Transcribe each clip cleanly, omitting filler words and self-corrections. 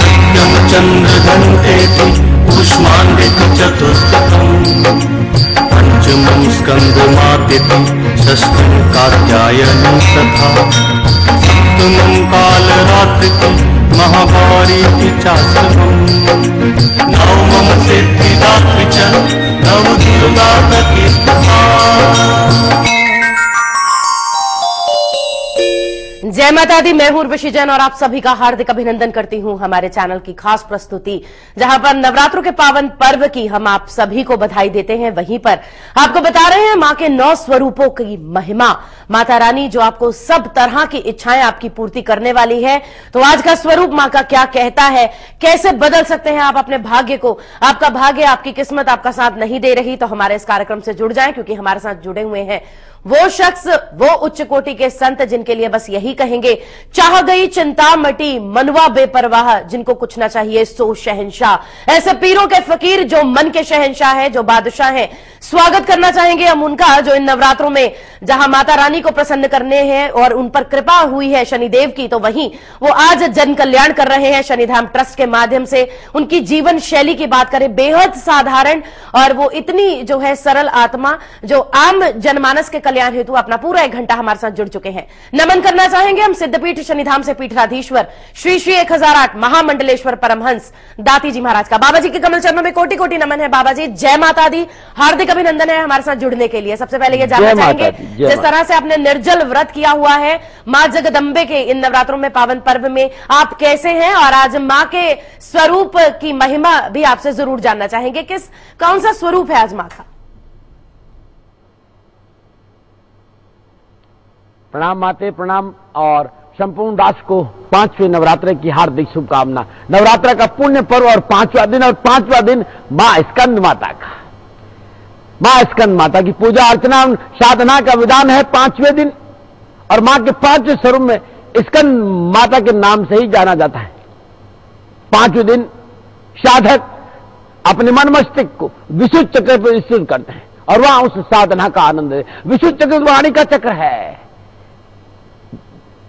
नित्यं चन्द्रघण्टेति कूष्माण्डेति चतुर्थकम् पञ्चमं स्कन्दमात्यति षष्ठं कात्यायनं तथा सप्तमं कालरात्रिति महाभारीति चाष्टमम् नवमं सिद्धिदात्री च नवदुर्गा प्रकीर्तिता। जय माता दी। मैं हूं उर्वशी जैन और आप सभी का हार्दिक अभिनंदन करती हूं हमारे चैनल की खास प्रस्तुति, जहां पर नवरात्रों के पावन पर्व की हम आप सभी को बधाई देते हैं। वहीं पर आपको बता रहे हैं मां के 9 स्वरूपों की महिमा। माता रानी जो आपको सब तरह की इच्छाएं आपकी पूर्ति करने वाली है। तो आज का स्वरूप मां का क्या कहता है, कैसे बदल सकते हैं आप अपने भाग्य को। आपका भाग्य, आपकी किस्मत आपका साथ नहीं दे रही तो हमारे इस कार्यक्रम से जुड़ जाएं, क्योंकि हमारे साथ जुड़े हुए हैं वो शख्स, वो उच्च कोटि के संत जिनके लिए बस यही कहेंगे, चाह गई चिंता मटी मनवा बेपरवाह, जिनको कुछ ना चाहिए सो शहंशाह। ऐसे पीरों के फकीर जो मन के शहंशाह है, जो बादशाह है। स्वागत करना चाहेंगे हम उनका, जो इन नवरात्रों में जहां माता रानी को प्रसन्न करने हैं और उन पर कृपा हुई है शनिदेव की, तो वहीं वो आज जन कल्याण कर रहे हैं शनिधाम ट्रस्ट के माध्यम से। उनकी जीवन शैली की बात करें, बेहद साधारण, और वो इतनी जो है सरल आत्मा, जो आम जनमानस के कल्याण हेतु अपना पूरा 1 घंटा हमारे साथ जुड़ चुके हैं। नमन करना चाहेंगे हम सिद्धपीठ शनिधाम से पीठाधीश्वर श्री श्री 1008 महामंडलेश्वर परमहंस दाती जी महाराज का। बाबा जी के कमल चरणों में कोटि कोटि नमन है। बाबा जी जय माता दी, हार्दिक अभिनंदन है हमारे साथ जुड़ने के लिए। सबसे पहले ये जानना चाहेंगे, जिस तरह से आपने निर्जल व्रत किया हुआ है मां जगदम्बे के इन नवरात्रों में, पावन पर्व में, आप कैसे हैं? और आज मां के स्वरूप की महिमा भी आपसे जरूर जानना चाहेंगे। कौन सा स्वरूप है आज मां का? प्रणाम माते, प्रणाम, और संपूर्ण राष्ट्र को 5वें नवरात्र की हार्दिक शुभकामना। नवरात्र का पुण्य पर्व और 5वां दिन, और 5वां दिन मां स्कंद माता का। मां स्कंद माता की पूजा अर्चना साधना का विधान है 5वें दिन, और मां के 5वें स्वरूप में स्कंद माता के नाम से ही जाना जाता है। 5वें दिन साधक अपने मन मस्तिष्क को विशुद्ध चक्र पर स्थित करते हैं और वहां उस साधना का आनंद है। विशुद्ध चक्र वाणी का चक्र है।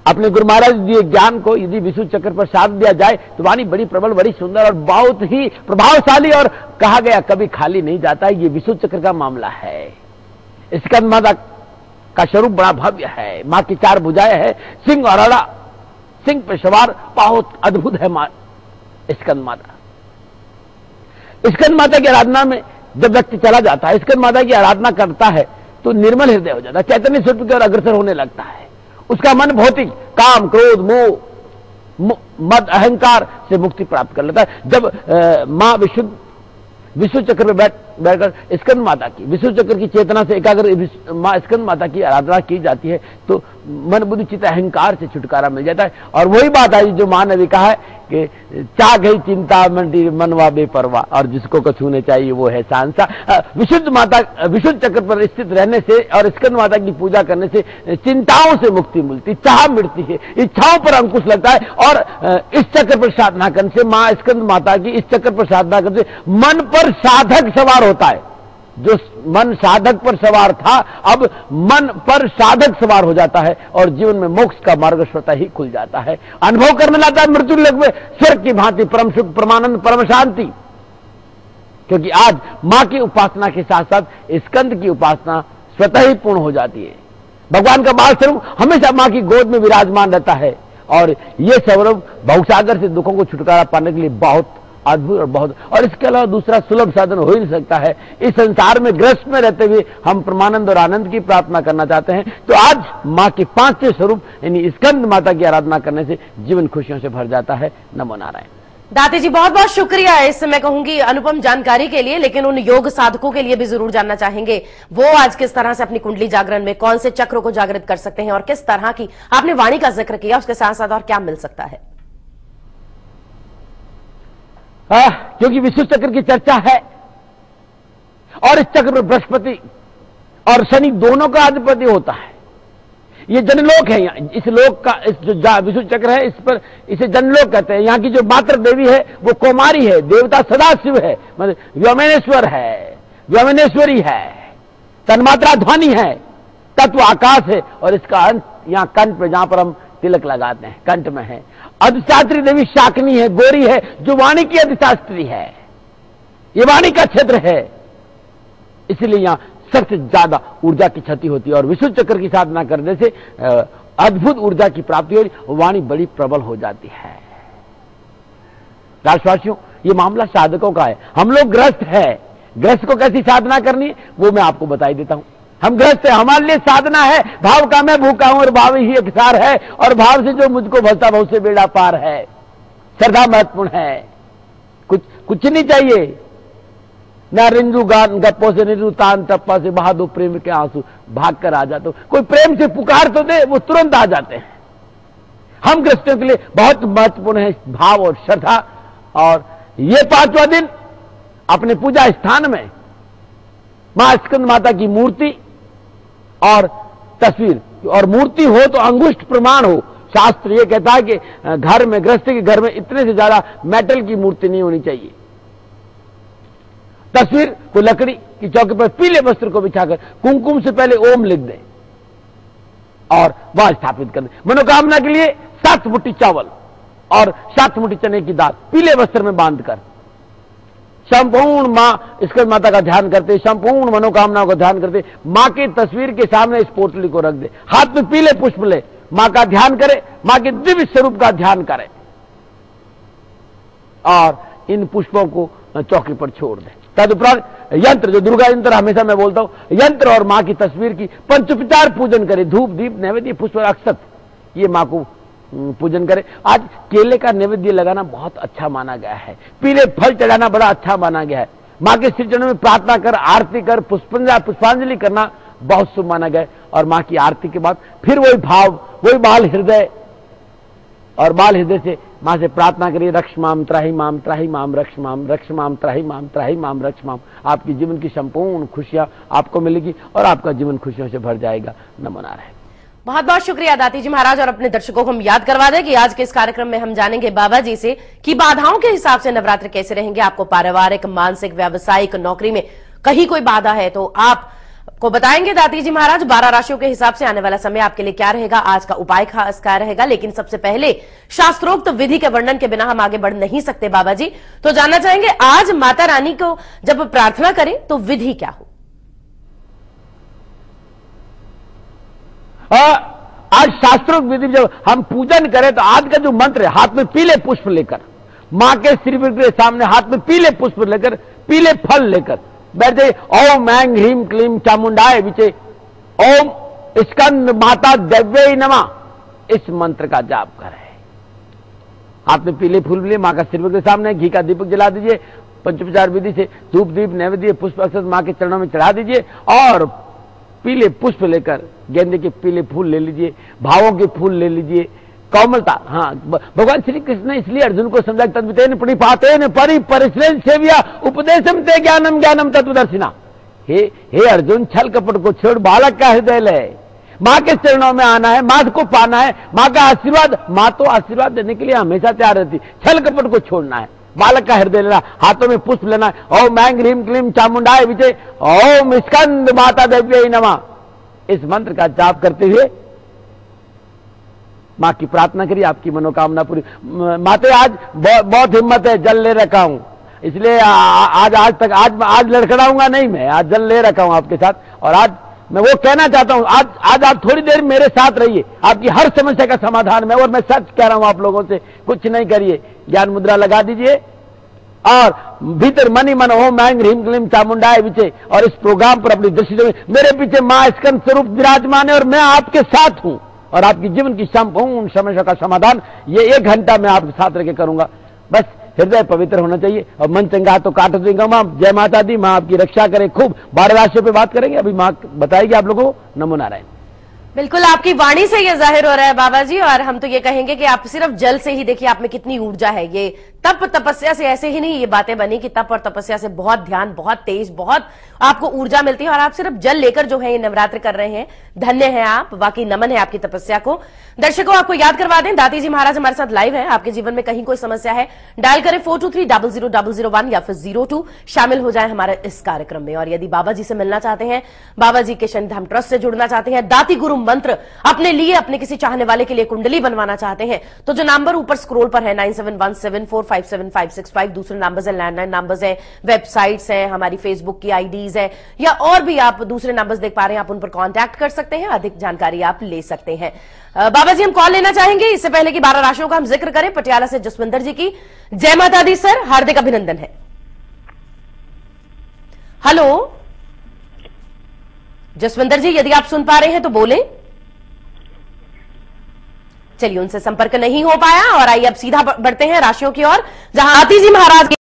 अपने गुरु महाराज दिए ज्ञान को यदि विशुद्ध चक्र पर साध दिया जाए तो वाणी बड़ी प्रबल, बड़ी सुंदर और बहुत ही प्रभावशाली, और कहा गया कभी खाली नहीं जाता। ये विशुद्ध चक्र का मामला है। स्कंद माता का स्वरूप बड़ा भव्य है। मां की 4 भुजाएं हैं, सिंह और अड़ा, सिंह पर सवार, बहुत अद्भुत है मां स्कंद माता। स्कंद माता की आराधना में जब व्यक्ति चला जाता है, स्कंद माता की आराधना करता है तो निर्मल हृदय हो जाता है, चैतन्य स्वरूप की ओर अग्रसर होने लगता है। उसका मन भौतिक काम, क्रोध, मोह, मद, अहंकार से मुक्ति प्राप्त कर लेता है। जब मां विशुद्ध चक्र में बैठकर स्कंद माता की विशुद्ध चक्र की चेतना से एकाग्र मां स्कंद माता की आराधना की जाती है तो मन बुद्धि चित्त अहंकार से छुटकारा मिल जाता है। और वही बात आई जो मां ने भी कहा है कि चाह गई चिंता मनवा बेपरवा, और जिसको कछूने चाहिए वो है सांसा। विशुद्ध माता विशुद्ध चक्र पर स्थित रहने से और स्कंद माता की पूजा करने से चिंताओं से मुक्ति मिलती, चाह मिटती है, इच्छाओं पर अंकुश लगता है। और इस चक्र पर साधना करने से, मां स्कंद माता की इस चक्र पर साधना करने से मन पर साधक सवार होता है। जो मन साधक पर सवार था अब मन पर साधक सवार हो जाता है और जीवन में मोक्ष का मार्ग स्वतः ही खुल जाता है। अनुभव करने लगता है मृत्यु लोक में स्वर्ग की भांति परम सुख, परमानंद, परम शांति। क्योंकि आज मां की उपासना के साथ साथ स्कंद की उपासना स्वतः ही पूर्ण हो जाती है। भगवान का बाल स्वरूप हमेशा मां की गोद में विराजमान रहता है, और ये स्वरूप भवसागर से दुखों को छुटकारा पाने के लिए बहुत अद्भुत और बहुत, और इसके अलावा दूसरा सुलभ साधन हो ही नहीं सकता है। इस संसार में ग्रस्त में रहते हुए हम परमानंद और आनंद की प्रार्थना करना चाहते हैं तो आज मां के 5वें स्वरूप यानी स्कंद माता की आराधना करने से जीवन खुशियों से भर जाता है। नमो नारायण। दाती जी बहुत बहुत शुक्रिया इस मैं कहूंगी अनुपम जानकारी के लिए, लेकिन उन योग साधकों के लिए भी जरूर जानना चाहेंगे वो आज किस तरह से अपनी कुंडली जागरण में कौन से चक्रों को जागृत कर सकते हैं और किस तरह की आपने वाणी का जिक्र किया, उसके साथ साथ और क्या मिल सकता है। क्योंकि विशुद्ध चक्र की चर्चा है और इस चक्र में बृहस्पति और शनि दोनों का अधिपति होता है। ये जनलोक है। इस लोक का इस जो विशुद्ध चक्र है इस पर इसे जनलोक कहते हैं। यहाँ की जो मातृ देवी है वो कौमारी है, देवता सदाशिव है, मतलब व्योमनेश्वर है, व्योमनेश्वरी है, तन्मात्रा ध्वनि है, तत्व आकाश है, और इसका अंत यहाँ कंठ पे जहां पर हम तिलक लगाते हैं कंठ में है। अधिष्ठात्री देवी शाकिनी है, गौरी है, जो वाणी की अधिष्ठात्री है, ये वाणी का क्षेत्र है, इसलिए यहां सबसे ज्यादा ऊर्जा की क्षति होती है। और विशुद्ध चक्र की साधना करने से अद्भुत ऊर्जा की प्राप्ति हो, वाणी बड़ी प्रबल हो जाती है। राष्ट्रवासियों, ये मामला साधकों का है, हम लोग ग्रस्त है। ग्रस्त को कैसी साधना करनी है वो मैं आपको बताई देता हूं। हम ग्रस्त है, हमारे लिए साधना है भाव का मैं भूखा हूं और भाव ही एक सार है, और भाव से जो मुझको भजता भाव से बेड़ा पार है। श्रद्धा महत्वपूर्ण है, कुछ नहीं चाहिए ना, रिंजू गान गप्पों से निरू तान तप्पा से बहा दो प्रेम के आंसू, भाग कर आ जाते। कोई प्रेम से पुकार तो दे, वो तुरंत आ जाते हैं। हम ग्रस्तों के लिए बहुत महत्वपूर्ण है भाव और श्रद्धा। और ये 5वां दिन अपने पूजा स्थान में मां स्कंद माता की मूर्ति और तस्वीर, और मूर्ति हो तो अंगुष्ठ प्रमाण हो। शास्त्र ये कहता है कि घर में, गृहस्थी के घर में इतने से ज्यादा मेटल की मूर्ति नहीं होनी चाहिए। तस्वीर को लकड़ी की चौकी पर पीले वस्त्र को बिछाकर कुमकुम से पहले ओम लिख दे और वह स्थापित कर दे। मनोकामना के लिए 7 मुट्ठी चावल और 7 मुट्ठी चने की दाल पीले वस्त्र में बांधकर संपूर्ण मां स्कंद माता का ध्यान करते, संपूर्ण मनोकामनाओं का ध्यान करते, मां की तस्वीर के सामने इस पोटली को रख दे, हाथ में पीले पुष्प ले, मां का ध्यान करे, मां के दिव्य स्वरूप का ध्यान करे और इन पुष्पों को चौकी पर छोड़ दे। तदुपरांत यंत्र, जो दुर्गा यंत्र हमेशा मैं बोलता हूं, यंत्र और मां की तस्वीर की पंचोपचार पूजन करे, धूप दीप नैवेद्य पुष्प और अक्षत, ये मां को पूजन करे। आज केले का नैवेद्य लगाना बहुत अच्छा माना गया है, पीले फल चढ़ाना बड़ा अच्छा माना गया है, मां के श्री चरणों में प्रार्थना कर, आरती कर, पुष्पांजलि करना बहुत शुभ माना गया है। और मां की आरती के बाद फिर वही भाव, वही बाल हृदय, और बाल हृदय से मां से प्रार्थना करिए, रक्ष माम त्राहि माम त्राहि माम रक्ष माम, रक्ष माम त्राहि माम त्राहि माम रक्ष माम। आपकी जीवन की संपूर्ण खुशियां आपको मिलेगी और आपका जीवन खुशियों से भर जाएगा। नमो नारायण। बहुत बहुत शुक्रिया दाती जी महाराज। और अपने दर्शकों को हम याद करवा दें कि आज के इस कार्यक्रम में हम जानेंगे बाबा जी से कि बाधाओं के हिसाब से नवरात्र कैसे रहेंगे। आपको पारिवारिक, मानसिक, व्यावसायिक, नौकरी में कहीं कोई बाधा है तो आपको बताएंगे दाती जी महाराज 12 राशियों के हिसाब से आने वाला समय आपके लिए क्या रहेगा, आज का उपाय खास क्या रहेगा। लेकिन सबसे पहले शास्त्रोक्त विधि के वर्णन के बिना हम आगे बढ़ नहीं सकते बाबा जी, तो जानना चाहेंगे आज माता रानी को जब प्रार्थना करें तो विधि क्या हो। आज शास्त्रोक्त विधि जब हम पूजन करें तो आज का जो मंत्र है, हाथ में पीले पुष्प लेकर, मां के श्री के सामने हाथ में पीले पुष्प लेकर, पीले फल लेकर बैठ जाइए। ओम ऐं ह्रीं क्लीं चामुंडाय विचे, ओम स्कंद माता दिव्यै नमः, इस मंत्र का जाप करें। हाथ में पीले फूल लिए, मां का सिर के सामने घी का दीपक जला दीजिए, पंचोपचार विधि से धूप दीप नैवेद्य पुष्प अक्षत मां के चरणों में चढ़ा दीजिए और पीले पुष्प लेकर गेंदे के पीले फूल ले लीजिए, भावों के फूल ले लीजिए, कोमलता। हाँ, भगवान श्री कृष्ण ने इसलिए अर्जुन को समझा, तद्वितेन प्रणिपातेन परिश्रेण सेव्या उपदेशम ते ज्ञानम ज्ञानम तत्वदर्शिना। हे अर्जुन, छल कपट को छोड़, बालक का हृदय ले, मां के चरणों में आना है, मां को पाना है, मां का आशीर्वाद। मां तो आशीर्वाद देने के लिए हमेशा तैयार रहती, छल कपट को छोड़ना है, बालक का हृदय लेना, हाथों में पुष्प लेना है। ओम ऐं ह्रीं क्लीं चामुंडाय विचे, ओम स्कंद माता दिव्यै नमः, इस मंत्र का जाप करते हुए मां की प्रार्थना करिए, आपकी मनोकामना पूरी। माते आज बहुत हिम्मत है, जल ले रखा हूं, इसलिए आज लड़खड़ाऊंगा नहीं, मैं आज जल ले रखा हूं आपके साथ। और आज मैं वो कहना चाहता हूं, आज आप थोड़ी देर मेरे साथ रहिए, आपकी हर समस्या का समाधान में। और मैं सच कह रहा हूं आप लोगों से, कुछ नहीं करिए, ज्ञान मुद्रा लगा दीजिए और भीतर मनी मन ओम ऐं ह्रीं क्लीं चामुंडाय विचे, और इस प्रोग्राम पर अपनी दृष्टि से, मेरे पीछे मां स्कंद स्वरूप विराजमान है और मैं आपके साथ हूं और आपकी जीवन की संपूर्ण समस्या का समाधान ये 1 घंटा मैं आपके साथ रह के करूंगा। बस हृदय पवित्र होना चाहिए और मन चंगा तो काट देगा। मां जय माता दी, मां आपकी रक्षा करे। खूब 12 राशियों पे बात करेंगे, अभी मां बताएगी आप लोगों को। नमो नारायण। बिल्कुल, आपकी वाणी से ये जाहिर हो रहा है बाबा जी, और हम तो ये कहेंगे कि आप सिर्फ जल से ही देखिए आप में कितनी ऊर्जा है। ये तप तपस्या से ऐसे ही नहीं ये बातें बनी कि तप और तपस्या से बहुत ध्यान, बहुत तेज, बहुत आपको ऊर्जा मिलती है और आप सिर्फ जल लेकर जो है ये नवरात्र कर रहे हैं। धन्य है आप, वाकई नमन है आपकी तपस्या को। दर्शकों आपको याद करवा दें, दाती जी महाराज हमारे साथ लाइव है। आपके जीवन में कहीं कोई समस्या है, डायल करें 423-000001 या फिर 02, शामिल हो जाए हमारे इस कार्यक्रम में। और यदि बाबा जी से मिलना चाहते हैं, बाबा जी के शनिधाम ट्रस्ट से जुड़ना चाहते हैं, दाती गुरु मंत्र अपने लिए, अपने किसी चाहने वाले के लिए कुंडली बनवाना चाहते हैं, तो जो नंबर ऊपर स्क्रोल पर है 9717457565, दूसरे नंबर है, लैंडलाइन नंबर्स है, वेबसाइट्स है, हमारी फेसबुक की आईडीज है, या और भी आप दूसरे नंबर्स देख पा रहे हैं, आप उन पर कांटेक्ट कर सकते हैं, अधिक जानकारी आप ले सकते हैं। बाबा जी हम कॉल लेना चाहेंगे, इससे पहले कि 12 राशियों का हम जिक्र करें। पटियाला से जसविंदर जी की। जय माता दी सर, हार्दिक अभिनंदन है। हेलो जसविंदर जी, यदि आप सुन पा रहे हैं तो बोलें। चलिए उनसे संपर्क नहीं हो पाया और आइए अब सीधा बढ़ते हैं राशियों की ओर, जहां दाती जी महाराज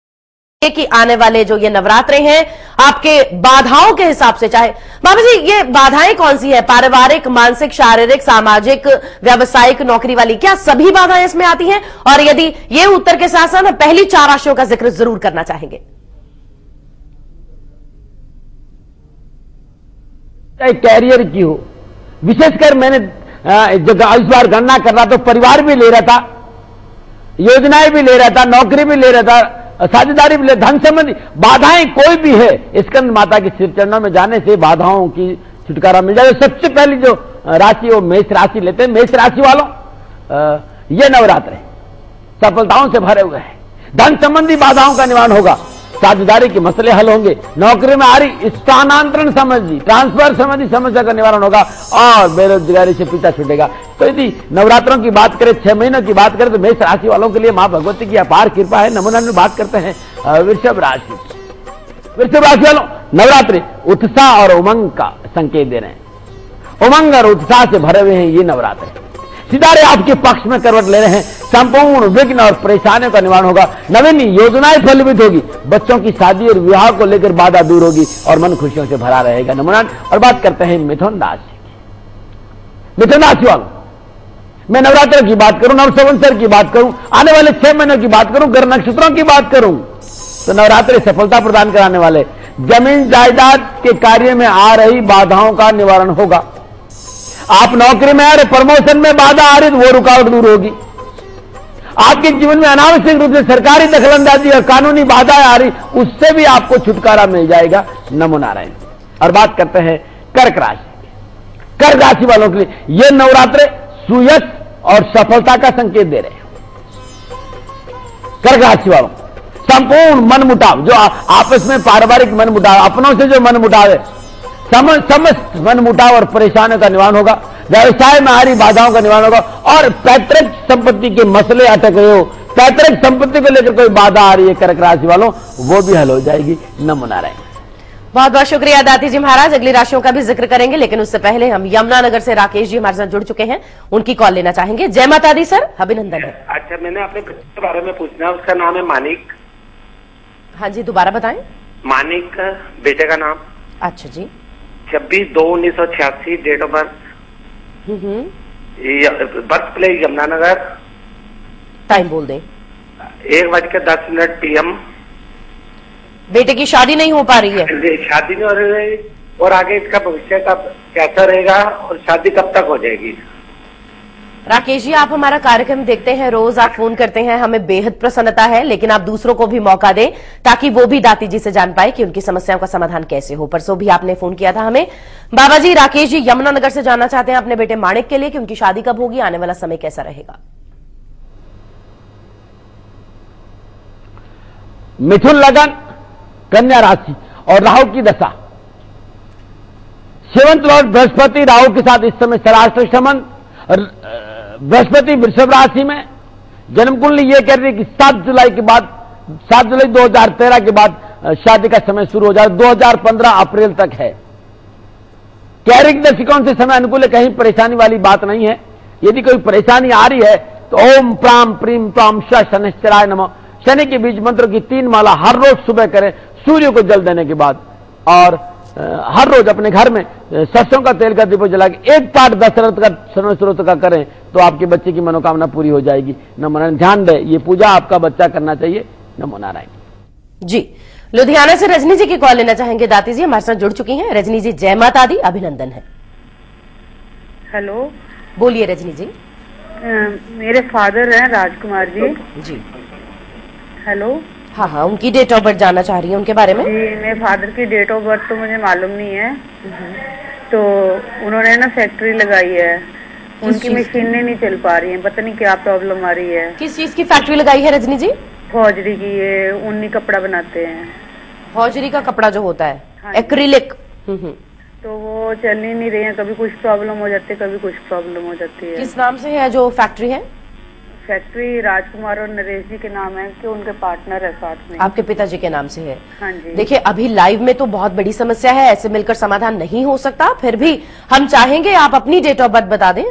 कि आने वाले जो ये नवरात्रे हैं आपके बाधाओं के हिसाब से, चाहे बाबा जी ये बाधाएं कौन सी है, पारिवारिक, मानसिक, शारीरिक, सामाजिक, व्यावसायिक, नौकरी वाली, क्या सभी बाधाएं इसमें आती हैं? और यदि ये उत्तर के साथ साथ पहली 4 राशियों का जिक्र जरूर करना चाहेंगे। कैरियर की हो, विशेषकर मैंने इस बार गणना कर रहा तो परिवार भी ले रहा था, योजनाएं भी ले रहा था, नौकरी भी ले रहा था, साझेदारी भी ले, धन संबंधी बाधाएं कोई भी है, स्कंद माता के सिर चरणों में जाने से बाधाओं की छुटकारा मिल जाए। सबसे पहली जो राशि वो मेष राशि लेते हैं। मेष राशि वालों ये नवरात्र सफलताओं से भरे हुए हैं, धन संबंधी बाधाओं का निवारण होगा, साझेदारी के मसले हल होंगे, नौकरी में आ रही स्थानांतरण संबंधी, ट्रांसफर संबंधी समस्या का निवारण होगा और बेरोजगारी से पीछा छूटेगा। तो यदि नवरात्रों की बात करें, 6 महीनों की बात करें, तो मेष राशि वालों के लिए मां भगवती की अपार कृपा है। नमूना में बात करते हैं वृषभ राशि। वृषभ राशि वालों नवरात्रि उत्साह और उमंग का संकेत दे रहे हैं, उमंग और उत्साह से भरे हुए हैं ये नवरात्र। सितारे आपके पक्ष में करवट ले रहे हैं, संपूर्ण विघ्न और परेशानियों का निवारण होगा, नवीन योजनाएं फलीभूत होगी, बच्चों की शादी और विवाह को लेकर बाधा दूर होगी और मन खुशियों से भरा रहेगा। नमूना और बात करते हैं मिथुन राशि। मिथुन राशि वालों मैं नवरात्र की बात करूं, नव संवत्सर की बात करूं, आने वाले 6 महीनों की बात करूं, ग्रह नक्षत्रों की बात करूं, तो नवरात्रि सफलता प्रदान कराने वाले, जमीन जायदाद के कार्य में आ रही बाधाओं का निवारण होगा। आप नौकरी में आ रहे, प्रमोशन में बाधा आ रही, वो रुकावट दूर होगी। आपके जीवन में अनावश्यक रूप से सरकारी दखलंदाजी और कानूनी बाधाएं आ रही, उससे भी आपको छुटकारा मिल जाएगा। नमो नारायण। और बात करते हैं कर्क राशि। कर्क राशि वालों के लिए ये नवरात्र सुयश और सफलता का संकेत दे रहे हैं। कर्क राशि वालों संपूर्ण मनमुटाव, जो आपस में पारिवारिक मनमुटाव, अपनों से जो मनमुटाव है, समस्त मनमुटाव और परेशानियों का निवारण होगा, व्यवसाय में आ रही बाधाओं का निवारण होगा और पैतृक संपत्ति के मसले अटक रहे हो, पैतृक संपत्ति को लेकर कोई बाधा आ रही है कर्क राशि वालों, वो भी हल हो जाएगी। नमो नारायण। बहुत बहुत शुक्रिया दाती जी महाराज। अगली राशियों का भी जिक्र करेंगे, लेकिन उससे पहले हम यमुनानगर से राकेश जी हमारे साथ जुड़ चुके हैं, उनकी कॉल लेना चाहेंगे। जय माता दी सर, अभिनंदन है। अच्छा, मैंने अपने बच्चे के बारे में पूछना है, उसका नाम है मानिक। हाँ जी, दोबारा बताएं। मानिक बेटे का नाम। अच्छा जी। 26/2/1986 date of birth, birth place Yamunanagar, time बोल दें। 1:10 PM। बेटे की शादी नहीं हो पा रही है? शादी नहीं हो रही है, और आगे इसका भविष्य का कैसा रहेगा और शादी कब तक हो जाएगी? राकेश जी, आप हमारा कार्यक्रम देखते हैं, रोज आप फोन करते हैं, हमें बेहद प्रसन्नता है, लेकिन आप दूसरों को भी मौका दें ताकि वो भी दाती जी से जान पाए कि उनकी समस्याओं का समाधान कैसे हो। परसों भी आपने फोन किया था हमें। बाबा जी, राकेश जी यमुनानगर से जानना चाहते हैं अपने बेटे माणिक के लिए कि उनकी शादी कब होगी, आने वाला समय कैसा रहेगा। मिथुन लगन, कन्या राशि और राहु की दशा। सेवंत लॉर्ड बृहस्पति राहु के साथ इस समय सराष्ट्र संबंध। बृहस्पति वृषभ राशि में, जन्म कुंडली ये कह रही है कि 7 जुलाई के बाद, 7 जुलाई 2013 के बाद शादी का समय शुरू हो जाए, 2015 अप्रैल तक है। कैरिक दृष्टिकोण से समय अनुकूल है, कहीं परेशानी वाली बात नहीं है। यदि कोई परेशानी आ रही है तो ओम प्राम प्रीम प्राम शनिश्चराय नमः, शनि के बीज मंत्र की 3 माला हर रोज सुबह करें सूर्य को जल देने के बाद। और हर रोज अपने घर में सरसों का तेल का दीपक जला के एक पाठ दशरथ का सर्वस्रोत का करें तो आपके बच्चे की मनोकामना पूरी हो जाएगी। नमो नारायण। ध्यान दें, ये पूजा आपका बच्चा करना चाहिए। नमो नारायण। जी, लुधियाना से रजनी जी की कॉल लेना चाहेंगे। दाती जी हमारे साथ जुड़ चुकी हैं। रजनी जी, जय माता दी, अभिनंदन है। हेलो, बोलिए रजनी जी। मेरे फादर हैं राजकुमार जी। जी, हेलो। हाँ हाँ, उनकी डेट ऑफ बर्थ जानना चाह रही है उनके बारे में। जी, मेरे फादर की डेट ऑफ बर्थ तो मुझे मालूम नहीं है। तो उन्होंने ना फैक्ट्री लगाई है, उनकी मशीनें नहीं चल पा रही हैं, पता नहीं क्या प्रॉब्लम आ रही है। किस चीज की फैक्ट्री लगाई है रजनी जी? हौजरी की, ये ऊनी कपड़ा बनाते हैं। हौजरी का कपड़ा जो होता है, हाँ, एक्रिलिक। तो वो चल ही नहीं रही है, कभी कुछ प्रॉब्लम हो जाती है, कभी कुछ प्रॉब्लम हो जाती है। किस नाम से है जो फैक्ट्री है? फैक्ट्री राजकुमार और नरेश जी के नाम है, कि उनके पार्टनर है साथ में। आपके पिताजी के नाम से है? हाँ जी। देखिए, अभी लाइव में तो बहुत बड़ी समस्या है, ऐसे मिलकर समाधान नहीं हो सकता। फिर भी हम चाहेंगे आप अपनी डेट ऑफ बर्थ बता दें।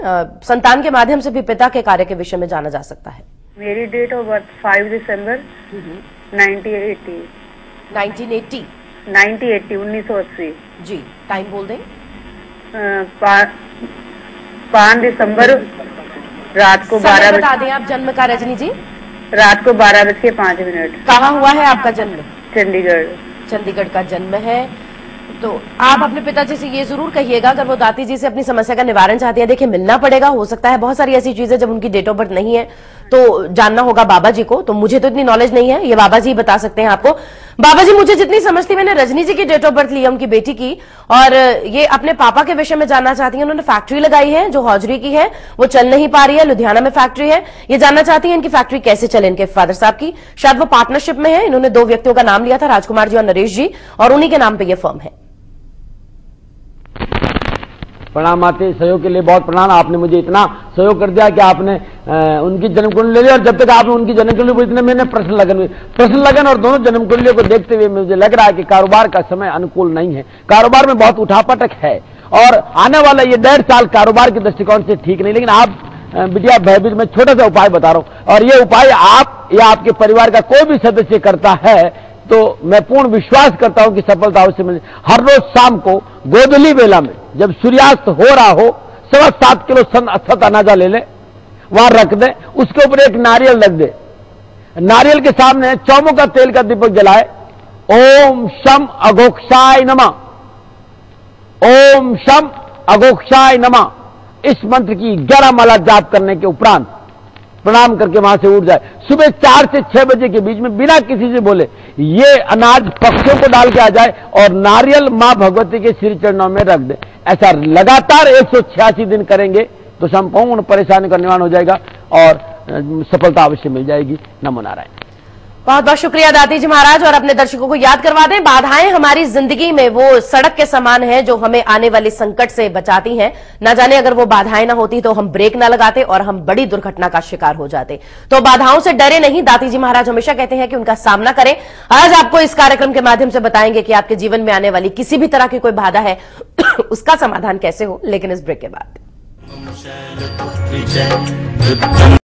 संतान के माध्यम से भी पिता के कार्य के विषय में जाना जा सकता है। मेरी डेट ऑफ बर्थ 5 दिसंबर 1980। 1980। जी, टाइम बोल दें। 5 दिसंबर रात को 12 बता दें आप जन्म का रजनी जी। रात को 12:05। कहाँ हुआ है आपका जन्म? चंडीगढ़। चंडीगढ़ का जन्म है। तो आप अपने पिताजी से ये जरूर कहिएगा, अगर वो दाती जी से अपनी समस्या का निवारण चाहती है, देखिए मिलना पड़ेगा। हो सकता है बहुत सारी ऐसी चीजें जब उनकी डेट ऑफ बर्थ नहीं है तो जानना होगा बाबा जी को। तो मुझे तो इतनी नॉलेज नहीं है, ये बाबा जी बता सकते हैं आपको। बाबा जी, मुझे जितनी समझ थी, मैंने रजनी जी की डेट ऑफ बर्थ ली है उनकी बेटी की, और ये अपने पापा के विषय में जानना चाहती हैं। उन्होंने फैक्ट्री लगाई है जो हौजरी की है, वो चल नहीं पा रही है। लुधियाना में फैक्ट्री है, ये जानना चाहती हैं इनकी फैक्ट्री कैसे चले इनके फादर साहब की। शायद वो पार्टनरशिप में है। इन्होंने 2 व्यक्तियों का नाम लिया था, राजकुमार जी और नरेश जी, और उन्हीं के नाम पे ये फर्म है। प्रणाम आते, सहयोग के लिए बहुत प्रणाम। आपने मुझे इतना सहयोग कर दिया कि आपने उनकी जन्म कुंडली ले ली, और जब तक आपने उनकी जन्म कुंडली इतने मैंने प्रश्न लगन और दोनों जन्म कुंडलियों को देखते हुए मुझे लग रहा है कि कारोबार का समय अनुकूल नहीं है। कारोबार में बहुत उठापटक है और आने वाला ये 1.5 साल कारोबार के दृष्टिकोण से ठीक नहीं। लेकिन आप बिटिया भयभीत, मैं छोटा सा उपाय बता रहा हूं, और ये उपाय आप या आपके परिवार का कोई भी सदस्य करता है तो मैं पूर्ण विश्वास करता हूं कि सफलता अवश्य मिले। हर रोज शाम को गोधूली बेला में जब सूर्यास्त हो रहा हो, 7.25 किलो सत अनाजा ले ले, वहां रख दे, उसके ऊपर एक नारियल रख दे, नारियल के सामने चौमों का तेल का दीपक जलाए, ओम शम अघोक्षाय नमः, ओम शम अघोक्षाय नमः, इस मंत्र की 11 माला जाप करने के उपरांत प्रणाम करके वहां से उठ जाए। सुबह 4 से 6 बजे के बीच में बिना किसी से बोले ये अनाज पक्षियों को डाल के आ जाए और नारियल मां भगवती के श्री चरणों में रख दे। ऐसा लगातार 186 दिन करेंगे तो संपूर्ण परेशानी का निवारण हो जाएगा और सफलता अवश्य मिल जाएगी। नमो नारायण। बहुत बहुत शुक्रिया दाती जी महाराज। और अपने दर्शकों को याद करवा दें, बाधाएं हमारी जिंदगी में वो सड़क के समान है जो हमें आने वाले संकट से बचाती हैं। ना जाने अगर वो बाधाएं ना होती तो हम ब्रेक ना लगाते और हम बड़ी दुर्घटना का शिकार हो जाते। तो बाधाओं से डरे नहीं, दाती जी महाराज हमेशा कहते हैं कि उनका सामना करें। आज आपको इस कार्यक्रम के माध्यम से बताएंगे कि आपके जीवन में आने वाली किसी भी तरह की कोई बाधा है उसका समाधान कैसे हो, लेकिन इस ब्रेक के बाद।